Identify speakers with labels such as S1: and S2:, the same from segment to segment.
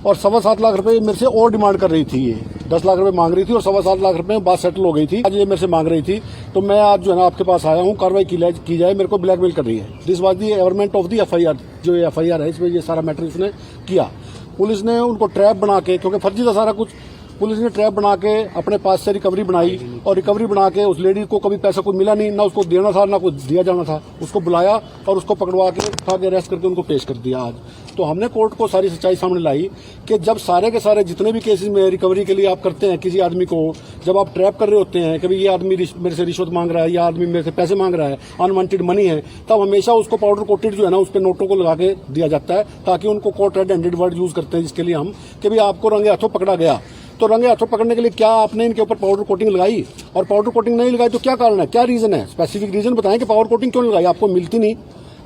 S1: और 7.25 लाख रुपए मेरे से और डिमांड कर रही थी। ये 10 लाख रुपए मांग रही थी और 7.25 लाख रुपए में बात सेटल हो गई थी। आज ये मेरे से मांग रही थी, तो मैं आज जो है ना आपके पास आया हूँ, कार्रवाई की जाए। मेरे को ब्लैकमेल कर रही है। This was the averment of the FIR। जो FIR है इसमें ये सारा मैटर उसने किया। पुलिस ने उनको ट्रैप बना के, क्योंकि फर्जी था सारा कुछ, पुलिस ने ट्रैप बना के अपने पास से रिकवरी बनाई और रिकवरी बना के उस लेडी को कभी पैसा कुछ मिला नहीं, ना उसको देना था ना कुछ दिया जाना था। उसको बुलाया और उसको पकड़वा के उठा के अरेस्ट करके उनको पेश कर दिया आज। तो हमने कोर्ट को सारी सच्चाई सामने लाई कि जब सारे के सारे जितने भी केसेस में रिकवरी के लिए आप करते हैं किसी आदमी को, जब आप ट्रैप कर रहे होते हैं कि भाई ये आदमी मेरे से रिश्वत मांग रहा है, या आदमी मेरे से पैसे मांग रहा है, अनवांटेड मनी है, तब हमेशा उसको पाउडर कोटेड जो है ना उस पर नोटों को लगा के दिया जाता है, ताकि उनको court red handed word use करते हैं जिसके लिए हम कि भाई आपको रंगे हाथों पकड़ा गया। तो रंगे हाथों पकड़ने के लिए क्या आपने इनके ऊपर पाउडर कोटिंग लगाई? और पाउडर कोटिंग नहीं लगाई तो क्या कारण है, क्या रीजन है? स्पेसिफिक रीजन बताएं कि पाउडर कोटिंग क्यों लगाई? आपको मिलती नहीं,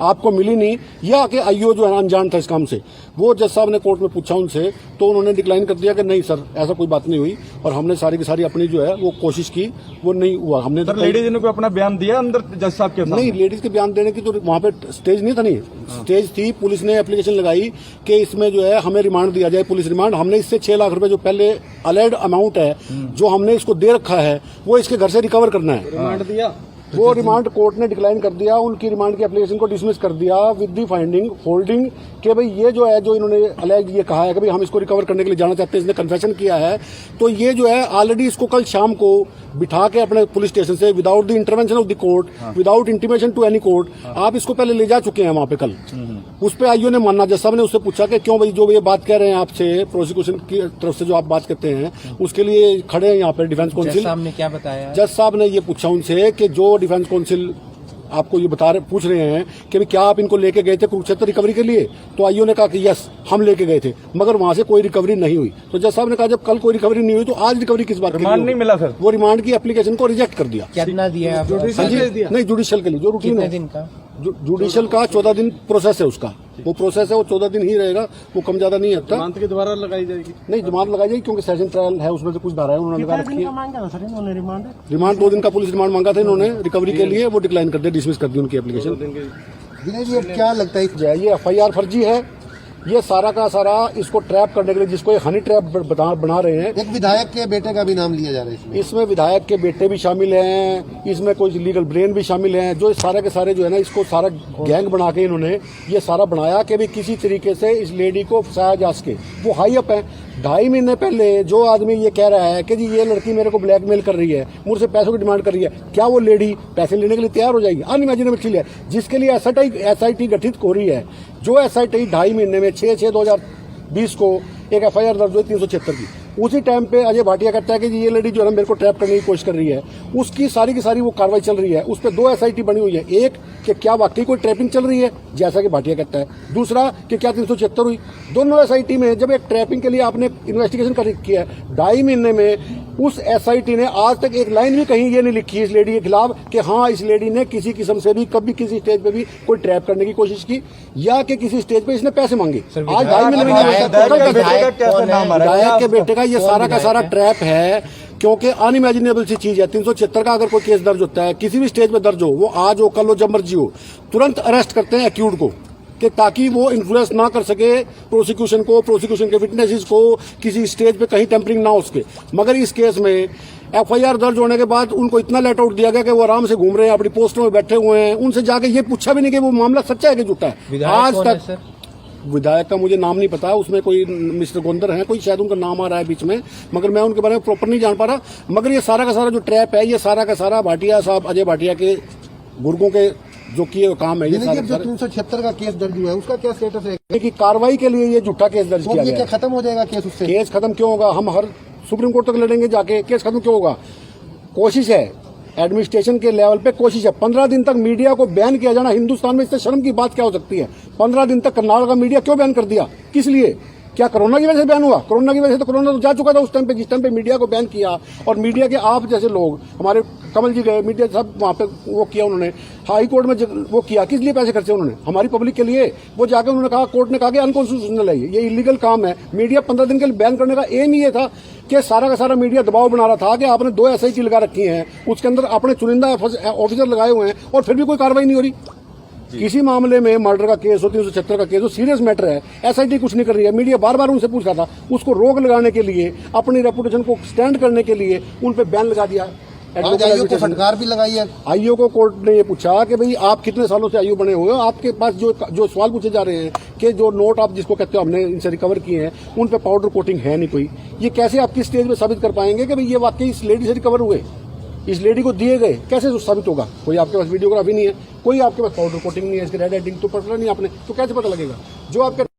S1: आपको मिली नहीं, या कि आईओ जो है अनजान था इस काम से? वो जज साहब ने कोर्ट में पूछा उनसे, तो उन्होंने डिक्लाइन कर दिया कि नहीं सर ऐसा कोई बात नहीं हुई। और हमने सारी की सारी अपनी जो है वो कोशिश की, वो नहीं हुआ। हमने
S2: सर लेडीज ने कोई अपना बयान दिया अंदर जज साहब के?
S1: नहीं, लेडीज के बयान देने की तो वहाँ पे स्टेज नहीं था। नहीं स्टेज थी, पुलिस ने एप्लीकेशन लगाई कि इसमें जो है हमें रिमांड दिया जाए, पुलिस रिमांड। हमने इससे 6 लाख रुपए जो पहले अलेड अमाउंट है जो हमने इसको दे रखा है वो इसके घर से रिकवर करना है।
S2: रिमांड दिया,
S1: वो रिमांड कोर्ट ने डिक्लाइन कर दिया, उनकी रिमांड की एप्लीकेशन को डिसमिस कर दिया विद दी फाइंडिंग होल्डिंग कि भाई ये जो है, जो इन्होंने अलेज ये कहा है कि भाई हम इसको रिकवर करने के लिए जाना चाहते हैं, इसने कन्फेशन किया है, तो ये जो है ऑलरेडी इसको कल शाम को बिठा के अपने पुलिस स्टेशन से without the intervention of the court, without intimation to any court, आप इसको पहले ले जा चुके हैं वहां पे कल। उस पर आईओ ने माना, जज साहब ने उससे पूछा कि क्यों भाई जो ये बात कह रहे हैं आपसे, प्रोसिक्यूशन की तरफ से जो आप बात करते हैं उसके लिए खड़े हैं यहाँ पे डिफेंस काउंसिल।
S3: जज साहब ने क्या बताया?
S1: जज साहब ने ये पूछा उनसे कि जो डिफेंस काउंसिल आपको ये पूछ रहे हैं कि भाई क्या आप इनको लेके गए थे कुरुक्षेत्र रिकवरी के लिए? तो आईओ ने कहा कि यस हम लेके गए थे, मगर वहां से कोई रिकवरी नहीं हुई। तो जज साहब ने कहा जब कल कोई रिकवरी नहीं हुई तो आज रिकवरी किस बात?
S2: रिमांड नहीं मिला सर?
S1: वो रिमांड की एप्लीकेशन को रिजेक्ट कर दिया।
S3: कितना दिया?
S1: नहीं, जुडिशियल के लिए जो रूटीन
S3: कितने
S1: है
S3: दिन का?
S1: जुडिशियल का 14 दिन प्रोसेस है उसका, वो प्रोसेस है, वो 14 दिन ही रहेगा, वो कम ज्यादा नहीं है।
S2: जमानत के द्वारा लगाई जाएगी?
S1: नहीं, जमानत लगाई जाएगी क्योंकि सेशन ट्रायल है, उसमें से कुछ धाराएं उन्होंने लगा रखी है। रिमांड 2 दिन का पुलिस रिमांड मांगा था इन्होंने रिकवरी के लिए, वो डिक्लाइन कर दिया, डिसमिस कर दी उनकी एप्लीकेशन।
S4: विनय जी, अब क्या लगता है
S1: ये FIR फर्जी है, ये सारा का सारा इसको ट्रैप करने के लिए, जिसको ये हनी ट्रैप बना रहे हैं।
S4: एक विधायक के बेटे का भी नाम लिया जा रहा है
S1: इसमें विधायक के बेटे भी शामिल हैं, इसमें कोई लीगल ब्रेन भी शामिल हैं, जो सारे के सारे जो है ना इसको सारा गैंग बना के इन्होंने ये सारा बनाया कि भी किसी तरीके से इस लेडी को फंसाया जा सके। वो हाई अप है। 2.5 महीने पहले जो आदमी ये कह रहा है कि जी ये लड़की मेरे को ब्लैकमेल कर रही है, मुझसे पैसों की डिमांड कर रही है, क्या वो लेडी पैसे लेने के लिए तैयार हो जाएगी? अनइमेजिनेबल चीज है। जिसके लिए SIT गठित हो रही है, जो SIT 2.5 महीने में 6/6/2020 को एक FIR दर्ज हुई 376 की, उसी टाइम पे अजय भाटिया कहता है कि ये लेडी जो है मेरे को ट्रैप करने की कोशिश कर रही है। उसकी सारी की सारी वो कार्रवाई चल रही है, उस पर 2 SIT बनी हुई है। एक कि क्या वाकई कोई ट्रैपिंग चल रही है जैसा कि भाटिया कहता है, दूसरा कि क्या 376 हुई। दोनों SIT में जब एक ट्रैपिंग के लिए आपने इन्वेस्टिगेशन किया है, 2.5 महीने में उस SIT ने आज तक एक लाइन भी कहीं ये नहीं लिखी इस लेडी के खिलाफ कि हाँ इस लेडी ने किसी किस्म से भी कभी किसी स्टेज पे भी कोई ट्रैप करने की कोशिश की, या कि किसी स्टेज पे इसने पैसे मांगे। आज 2.5 महीने में विधायक के बेटे का ये सारा का सारा ट्रैप है, क्योंकि अनइमेजिनेबल सी चीज है। 376 का अगर कोई केस दर्ज होता है, किसी भी स्टेज पे दर्ज हो, वो आज हो कल हो जब मर्जी हो, तुरंत अरेस्ट करते हैं एक्यूड को, कि ताकि वो इन्फ्लुएंस ना कर सके प्रोसिक्यूशन को, प्रोसिक्यूशन के विटनेसेस को, किसी स्टेज पे कहीं टेम्परिंग ना हो सके। मगर इस केस में FIR दर्ज होने के बाद उनको इतना लेट आउट दिया गया कि वो आराम से घूम रहे हैं, अपनी पोस्टों में बैठे हुए हैं। उनसे जाके ये पूछा भी नहीं कि वो मामला सच्चा है कि झूठा है। आज तक विधायक का मुझे नाम नहीं पता, उसमें कोई मिस्टर गोंदर है, कोई शायद उनका नाम आ रहा है बीच में, मगर मैं उनके बारे में प्रॉपर नहीं जान पा रहा। मगर ये सारा का सारा जो ट्रैप है, ये सारा का सारा भाटिया साहब, अजय भाटिया के गुर्गों के जो किए काम है। ये सारे
S4: 376 का केस दर्ज हुआ है, उसका क्या स्टेटस है?
S1: कि कार्रवाई के लिए ये झूठा केस दर्ज किया
S4: गया।
S1: क्या
S4: खत्म हो जाएगा केस उससे?
S1: केस खत्म क्यों होगा? हम हर सुप्रीम कोर्ट तक लड़ेंगे जाके, केस खत्म क्यों होगा? कोशिश है एडमिनिस्ट्रेशन के लेवल पे, कोशिश है। 15 दिन तक मीडिया को बैन किया जाना हिंदुस्तान में, इससे शर्म की बात क्या हो सकती है? 15 दिन तक कर्नाटक का मीडिया क्यों बैन कर दिया? किस लिए? क्या कोरोना की वजह से बैन हुआ? कोरोना की वजह से तो कोरोना तो जा चुका था उस टाइम पे, जिस टाइम पे मीडिया को बैन किया। और मीडिया के आप जैसे लोग, हमारे कमल जी गए, मीडिया सब वहां पे वो किया उन्होंने, हाई कोर्ट में वो किया, किस लिए पैसे खर्चे उन्होंने? हमारी पब्लिक के लिए। वो जाके उन्होंने कहा, कोर्ट ने कहा कि अनकॉन्स्टिट्यूशनल है, ये इलीगल काम है। मीडिया 15 दिन के लिए बैन करने का एम ही ये था कि सारा का सारा मीडिया दबाव बना रहा था कि आपने 2 SIT लगा रखी हैं, उसके अंदर आपने चुनिंदा ऑफिसर लगाए हुए हैं और फिर भी कोई कार्रवाई नहीं हो रही। किसी मामले में मर्डर का केस हो, 376 का केस हो, सीरियस मैटर है, एसआईटी कुछ नहीं कर रही है। मीडिया बार बार उनसे पूछ रहा था, उसको रोक लगाने के लिए, अपनी रेपुटेशन को स्टैंड करने के लिए उन पे बैन लगा दिया।
S4: आज आईओ को फटकार भी लगाई है।
S1: आईओ को कोर्ट ने ये पूछा कि भाई आप कितने सालों से आईओ बने हुए हो, आपके पास जो सवाल पूछे जा रहे हैं कि जो नोट आप जिसको कहते हो हमने इनसे रिकवर किए हैं उन पे पाउडर कोटिंग है नहीं कोई, ये कैसे आप किस स्टेज में साबित कर पाएंगे कि भाई ये वाकई इस लेडी से रिकवर हुए, इस लेडी को दिए गए, कैसे साबित होगा? कोई आपके पास वीडियोग्राफी नहीं है, कोई आपके पास पाउडर कोटिंग नहीं है, इसकी रेड हेडिंग तो पता नहीं आपने, तो कैसे पता लगेगा? जो आपके